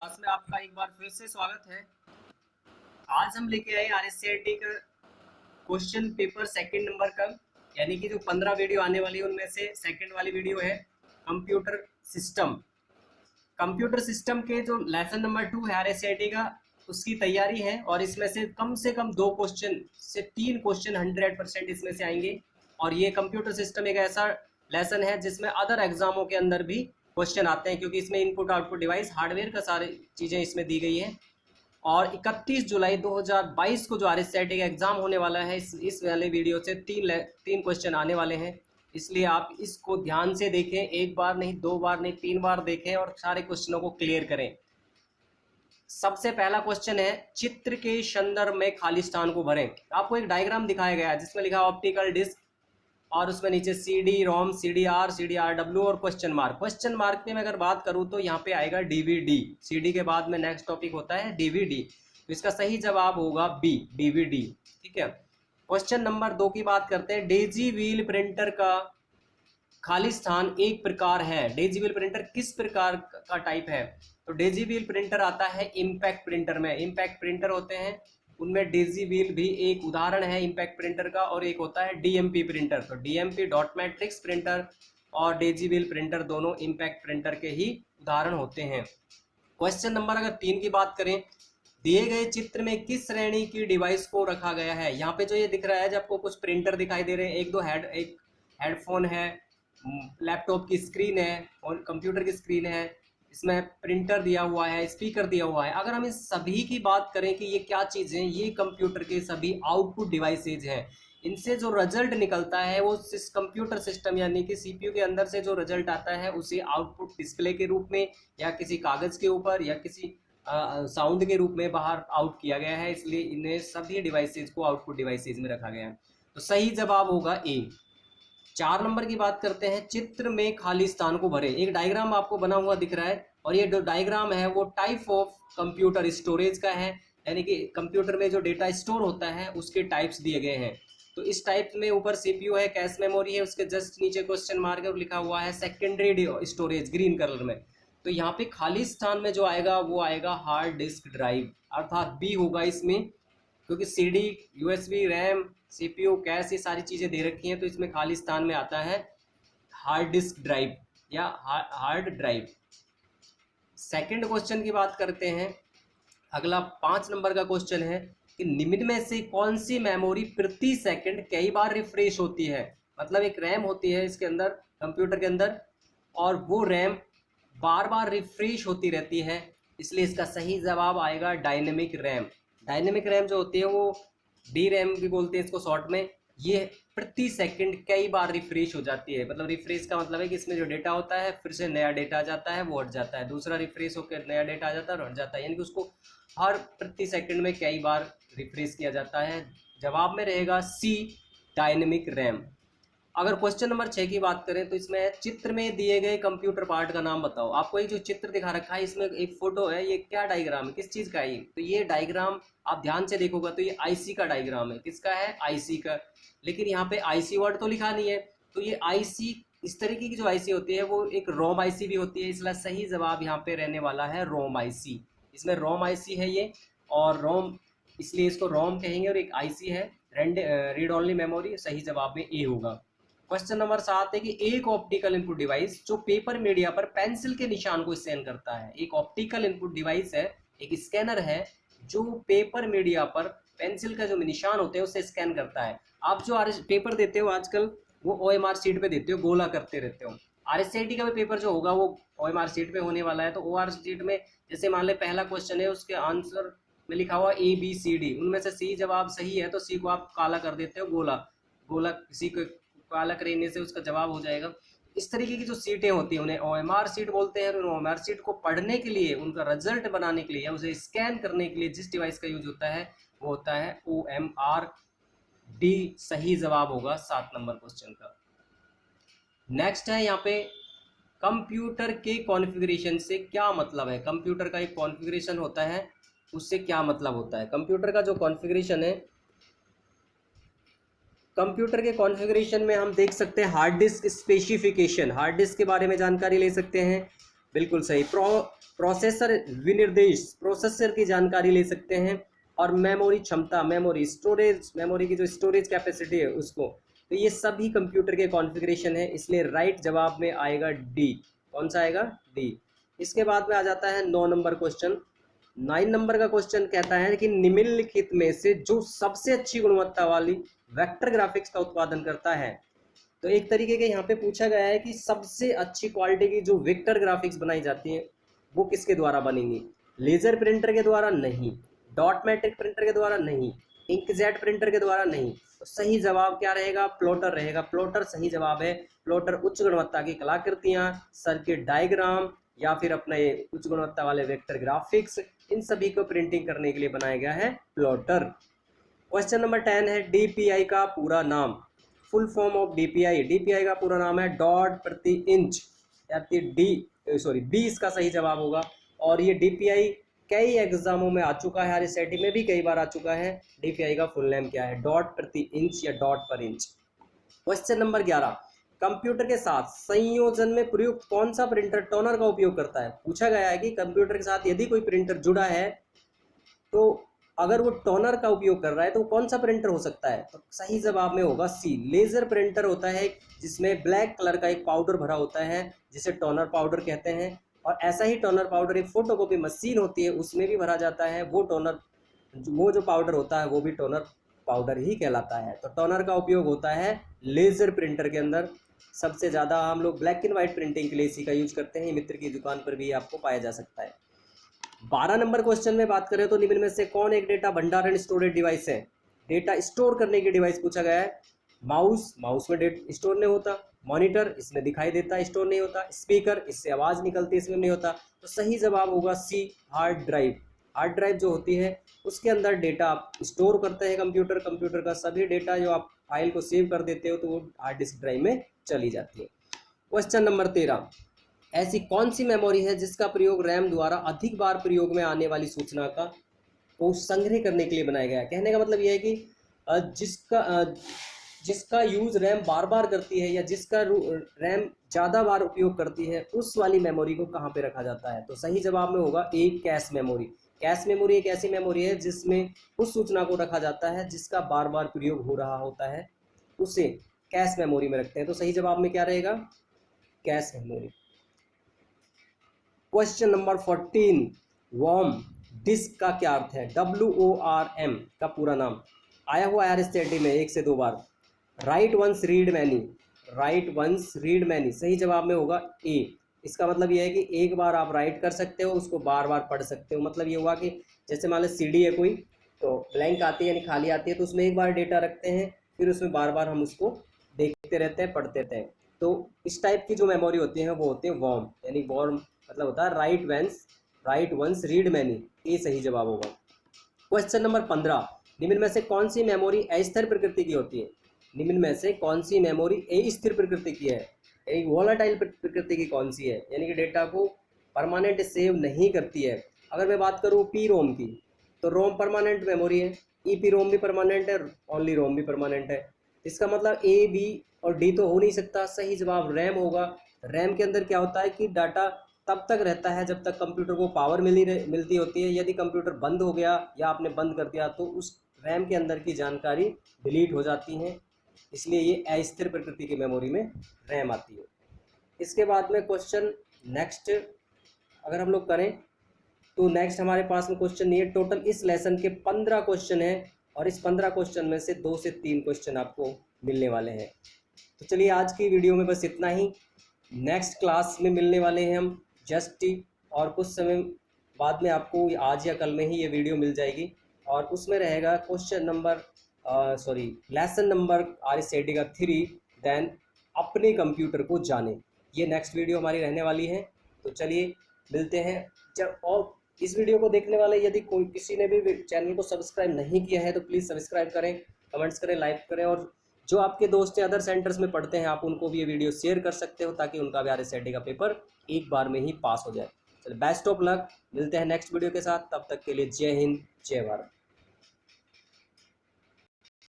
Class में आपका एक बार फिर से स्वागत है। आज हम लेके आए आरएससीआईटी का क्वेश्चन पेपर सेकंड नंबर का, यानी कि जो 15 वीडियो आने वाली है उनमें से सेकंड वाली वीडियो है कंप्यूटर सिस्टम। कंप्यूटर सिस्टम के जो लेसन नंबर 2 है आरएससीआईटी का, उसकी तैयारी है और इसमें से कम 2 क्वेश्चन से 3 क्वेश्चन 100% इसमें से आएंगे। और ये कंप्यूटर सिस्टम एक ऐसा लेसन है जिसमें अदर एग्जामों के अंदर भी क्वेश्चन आते हैं, क्योंकि इसमें इनपुट आउटपुट डिवाइस हार्डवेयर का सारी चीज़ें इसमें दी गई हैं। और 31 जुलाई 2022 को जो आरएससीआईटी का एग्जाम होने वाला है, इस वाले वीडियो से तीन क्वेश्चन आने वाले हैं। इसलिए आप इसको ध्यान से देखें, एक बार नहीं, 2 बार नहीं, 3 बार देखें और सारे क्वेश्चनों को क्लियर करें। सबसे पहला क्वेश्चन है, चित्र के संदर्भ में खाली स्थान को भरें। आपको एक डायग्राम दिखाया गया है जिसमें लिखा ऑप्टिकल डिस्क और उसमें नीचे C D ROM, C D R W और क्वेश्चन मार्क। क्वेश्चन मार्क पे मैं अगर बात करूं तो यहाँ पे आएगा डीवीडी। सी डी के बाद में नेक्स्ट टॉपिक होता है डीवीडी, तो इसका सही जवाब होगा बी, डीवीडी। ठीक है। क्वेश्चन नंबर 2 की बात करते हैं। डेजी व्हील प्रिंटर का खाली स्थान एक प्रकार है। डेजी व्हील प्रिंटर किस प्रकार का टाइप है? तो डेजी व्हील प्रिंटर आता है इम्पैक्ट प्रिंटर में। इम्पैक्ट प्रिंटर होते हैं उनमें डेजी व्हील भी एक उदाहरण है इम्पैक्ट प्रिंटर का, और एक होता है डीएमपी प्रिंटर। तो डीएमपी डॉट मैट्रिक्स प्रिंटर और डेजी व्हील प्रिंटर दोनों इम्पैक्ट प्रिंटर के ही उदाहरण होते हैं। क्वेश्चन नंबर अगर 3 की बात करें, दिए गए चित्र में किस श्रेणी की डिवाइस को रखा गया है? यहाँ पे जो ये दिख रहा है, जब आपको कुछ प्रिंटर दिखाई दे रहे हैं, एक हेडफोन है, लैपटॉप की स्क्रीन है और कंप्यूटर की स्क्रीन है, इसमें प्रिंटर दिया हुआ है, स्पीकर दिया हुआ है। अगर हम इस सभी की बात करें कि ये क्या चीज़ें, ये कंप्यूटर के सभी आउटपुट डिवाइसेज हैं। इनसे जो रिजल्ट निकलता है वो इस कंप्यूटर सिस्टम यानी कि सीपीयू के अंदर से जो रिजल्ट आता है उसे आउटपुट डिस्प्ले के रूप में या किसी कागज़ के ऊपर या किसी साउंड के रूप में बाहर आउट किया गया है। इसलिए इन्हें सभी डिवाइसेज को आउटपुट डिवाइसेज में रखा गया है। तो सही जवाब होगा ए। 4 नंबर की बात करते हैं, चित्र में खाली स्थान को भरे। एक डायग्राम आपको बना हुआ दिख रहा है और ये जो डायग्राम है वो टाइप ऑफ कंप्यूटर स्टोरेज का है, यानी कि कंप्यूटर में जो डेटा स्टोर होता है उसके टाइप्स दिए गए हैं। तो इस टाइप में ऊपर सीपीयू है, कैश मेमोरी है, उसके जस्ट नीचे क्वेश्चन मार्क है और लिखा हुआ है सेकेंडरी स्टोरेज ग्रीन कलर में। तो यहाँ पे खाली स्थान में जो आएगा वो आएगा हार्ड डिस्क ड्राइव, अर्थात बी होगा इसमें, क्योंकि CD, USB, RAM, CPU, cash, ये सारी चीज़ें दे रखी हैं। तो इसमें खाली स्थान में आता है हार्ड डिस्क ड्राइव या हार्ड ड्राइव। सेकंड क्वेश्चन की बात करते हैं। अगला 5 नंबर का क्वेश्चन है कि निम्न में से कौन सी मेमोरी प्रति सेकंड कई बार रिफ्रेश होती है? मतलब एक रैम होती है इसके अंदर, कंप्यूटर के अंदर, और वो रैम बार बार रिफ्रेश होती रहती है, इसलिए इसका सही जवाब आएगा डायनेमिक रैम। डायनेमिक रैम जो होती है वो डी रैम भी बोलते हैं इसको शॉर्ट में। ये प्रति सेकंड कई बार रिफ्रेश हो जाती है। मतलब रिफ्रेश का मतलब है कि इसमें जो डेटा होता है फिर से नया डेटा आ जाता है, वो हट जाता है, दूसरा रिफ्रेश होकर नया डेटा आ जाता है और हट जाता है, यानी कि उसको हर प्रति सेकंड में कई बार रिफ्रेश किया जाता है। जवाब में रहेगा सी, डायनेमिक रैम। अगर क्वेश्चन नंबर 6 की बात करें तो इसमें चित्र में दिए गए कंप्यूटर पार्ट का नाम बताओ। आपको एक जो चित्र दिखा रखा है इसमें एक फोटो है, ये क्या डायग्राम है, किस चीज़ का है ये? तो ये डायग्राम आप ध्यान से देखोगे तो ये आईसी का डायग्राम है। किसका है? आईसी का। लेकिन यहाँ पे आईसी वर्ड तो लिखा नहीं है। तो ये आईसी, इस तरीके की जो आईसी होती है वो एक रोम आईसी भी होती है, इसलिए सही जवाब यहाँ पे रहने वाला है रोम आईसी। इसमें रोम आईसी है ये, और रोम इसलिए इसको रोम कहेंगे, और एक आईसी है रीड ओनली मेमोरी। सही जवाब में ए होगा। क्वेश्चन नंबर 7 है कि एक ऑप्टिकल इनपुट डिवाइस जो पेपर मीडिया पर पेंसिल के निशान को स्कैन करता है। एक ऑप्टिकल इनपुट डिवाइस है, एक स्कैनर है जो पेपर मीडिया पर पेंसिल का जो निशान होते हैं उसे स्कैन करता है। आप जो पेपर देते हो आजकल वो ओएमआर शीट पे देते हो, गोला करते रहते हो। आरएससीआईटी का भी पेपर जो होगा वो ओएमआर शीट पे होने वाला है। तो ओआर शीट में जैसे मान ले पहला क्वेश्चन है, उसके आंसर में लिखा हुआ ए बी सी डी, उनमें से सी जवाब सही है तो सी को आप काला कर देते हो, गोला गोला किसी को काला करने से उसका जवाब हो जाएगा। इस तरीके की जो सीटें होती हैं उन्हें ओएमआर सीट बोलते हैं। ओएमआर सीट को पढ़ने के लिए, उनका रिजल्ट बनाने के लिए या उसे स्कैन करने के लिए जिस डिवाइस का यूज होता है वो होता है ओएमआर। डी सही जवाब होगा 7 नंबर क्वेश्चन का। नेक्स्ट है यहाँ पे, कंप्यूटर के कॉन्फ़िगरेशन से क्या मतलब है? कंप्यूटर का एक कॉन्फ़िगरेशन होता है, उससे क्या मतलब होता है? कंप्यूटर का जो कॉन्फ़िगरेशन है, कंप्यूटर के कॉन्फ़िगरेशन में हम देख सकते हैं hard disk specification. Hard disk के बारे में जानकारी ले सकते हैं। बिल्कुल सही। प्रोसेसर विनिर्देश, प्रोसेसर की जानकारी ले सकते हैं। और मेमोरी क्षमता, मेमोरी स्टोरेज, मेमोरी की जो स्टोरेज कैपेसिटी है उसको, तो ये सभी कंप्यूटर के कॉन्फ़िगरेशन है, इसलिए राइट जवाब में आएगा डी। कौन सा आएगा? डी। इसके बाद में आ जाता है 9 नंबर क्वेश्चन। 9 नंबर का क्वेश्चन कहता है कि निम्नलिखित में से जो सबसे अच्छी गुणवत्ता वाली वेक्टर ग्राफिक्स का उत्पादन करता है। तो एक तरीके के यहाँ पे पूछा गया है कि सबसे अच्छी क्वालिटी की जो वेक्टर ग्राफिक्स बनाई जाती है वो किसके द्वारा बनेंगी? लेजर प्रिंटर के द्वारा नहीं, डॉट मैट्रिक प्रिंटर के द्वारा नहीं, इंकजेट प्रिंटर के द्वारा नहीं। तो सही जवाब क्या रहेगा? प्लॉटर रहेगा। प्लॉटर सही जवाब है। प्लॉटर उच्च गुणवत्ता की कलाकृतियां, सर्किट डायग्राम या फिर अपने उच्च गुणवत्ता वाले वेक्टर ग्राफिक्स, इन सभी को प्रिंटिंग करने के लिए बनाया गया है प्लॉटर। क्वेश्चन नंबर 10 है डीपीआई का पूरा नाम, full form of DPI. DPI का पूरा नाम है डॉट प्रति इंच, या बी इसका सही जवाब होगा। और ये डीपीआई कई एग्जामों में आ चुका है, आरएसआईटी में भी कई बार आ चुका है। डीपीआई का फुल नेम क्या है? डॉट प्रति इंच या डॉट पर इंच। क्वेश्चन नंबर 11, कंप्यूटर के साथ संयोजन में प्रयुक्त कौन सा प्रिंटर टोनर का उपयोग करता है? पूछा गया है कि कंप्यूटर के साथ यदि कोई प्रिंटर जुड़ा है तो अगर वो टोनर का उपयोग कर रहा है तो कौन सा प्रिंटर हो सकता है? तो सही जवाब में होगा सी, लेजर प्रिंटर होता है, जिसमें ब्लैक कलर का एक पाउडर भरा होता है जिसे टोनर पाउडर कहते हैं। और ऐसा ही टोनर पाउडर एक फोटोकॉपी मशीन होती है उसमें भी भरा जाता है। वो जो पाउडर होता है वो भी टोनर पाउडर ही कहलाता है। तो टोनर का उपयोग होता है लेजर प्रिंटर के अंदर। सबसे ज़्यादा हम लोग ब्लैक एंड व्हाइट प्रिंटिंग के लिए इसी का यूज करते हैं। मित्र की दुकान पर भी आपको पाया जा सकता है। 12 नंबर क्वेश्चन में बात करें तो निम्न में से कौन एक डेटा भंडारण स्टोरेज डिवाइस है? डेटा स्टोर करने की डिवाइस पूछा गया है। माउस में डेटा स्टोर नहीं होता। मॉनिटर, इसमें दिखाई देता, स्टोर नहीं होता। स्पीकर, इससे आवाज निकलती है, इसमें नहीं होता। तो सही जवाब होगा सी, हार्ड ड्राइव। हार्ड ड्राइव जो होती है उसके अंदर डेटा आप स्टोर करते हैं। कंप्यूटर का सभी डेटा जो आप फाइल को सेव कर देते हो तो वो हार्ड डिस्क ड्राइव में चली जाती है। क्वेश्चन नंबर 13, ऐसी कौन सी मेमोरी है जिसका प्रयोग रैम द्वारा अधिक बार प्रयोग में आने वाली सूचना को संग्रह करने के लिए बनाया गया है? कहने का मतलब यह है कि जिसका यूज रैम बार बार करती है या जिसका रैम ज़्यादा बार उपयोग करती है उस वाली मेमोरी को कहाँ पे रखा जाता है? तो सही जवाब में होगा ए, कैश मेमोरी। कैश मेमोरी एक ऐसी मेमोरी है जिसमें उस सूचना को रखा जाता है जिसका बार बार प्रयोग हो रहा होता है, उसे कैश मेमोरी में रखते हैं। तो सही जवाब में क्या रहेगा? Cache memory. Question number 14, warm disk का क्या अर्थ है? WORM का पूरा नाम आया हुआ आरएसआईटी में 1 से 2 बार। Write once read many, write once read many सही जवाब में होगा ए। इसका मतलब यह है कि एक बार आप राइट कर सकते हो, उसको बार बार पढ़ सकते हो। मतलब ये हुआ कि जैसे मान लो CD है कोई, तो ब्लैंक आती है यानी खाली आती है, तो उसमें एक बार डेटा रखते हैं, फिर उसमें बार बार हम उसको देखते रहते हैं, पढ़ते रहते हैं। तो इस टाइप की जो मेमोरी होती है वो होती है वॉर्म, यानी वॉर्म मतलब होता है राइट वंस रीड मैनी। ये सही जवाब होगा। क्वेश्चन नंबर 15, निम्न में से कौन सी मेमोरी अस्थिर प्रकृति की होती है? निम्न में से कौन सी मेमोरी अस्थिर प्रकृति की है? एक वोलाटाइल प्रकृति की कौन सी है, यानी कि डेटा को परमानेंट सेव नहीं करती है? अगर मैं बात करूँ पी रोम की, तो रोम परमानेंट मेमोरी है, ईपी रोम भी परमानेंट है, ओनली रोम भी परमानेंट है। इसका मतलब ए, बी और डी तो हो नहीं सकता। सही जवाब रैम होगा। रैम के अंदर क्या होता है कि डाटा तब तक रहता है जब तक कंप्यूटर को पावर मिलती होती है। यदि कंप्यूटर बंद हो गया या आपने बंद कर दिया तो उस रैम के अंदर की जानकारी डिलीट हो जाती है, इसलिए ये अस्थिर प्रकृति की मेमोरी में रैम आती है। इसके बाद में क्वेश्चन नेक्स्ट अगर हम लोग करें तो नेक्स्ट हमारे पास में क्वेश्चन नहीं है। टोटल इस लेसन के 15 क्वेश्चन हैं और इस 15 क्वेश्चन में से 2 से 3 क्वेश्चन आपको मिलने वाले हैं। तो चलिए आज की वीडियो में बस इतना ही। नेक्स्ट क्लास में मिलने वाले हैं हम जस्ट और कुछ समय बाद में आपको आज या कल में ही ये वीडियो मिल जाएगी और उसमें रहेगा लेसन नंबर आरएसआईटी का 3, देन अपने कंप्यूटर को जाने। ये नेक्स्ट वीडियो हमारी रहने वाली है। तो चलिए मिलते हैं जब। और इस वीडियो को देखने वाले यदि किसी ने भी चैनल को सब्सक्राइब नहीं किया है तो प्लीज़ सब्सक्राइब करें, कमेंट्स करें, लाइक करें, और जो आपके दोस्त अदर सेंटर्स में पढ़ते हैं आप उनको भी ये वीडियो शेयर कर सकते हो ताकि उनका भी आरएसआईटी का पेपर एक बार में ही पास हो जाए। चलिए बेस्ट ऑफ लक, मिलते हैं नेक्स्ट वीडियो के साथ। तब तक के लिए जय हिंद, जय भारत।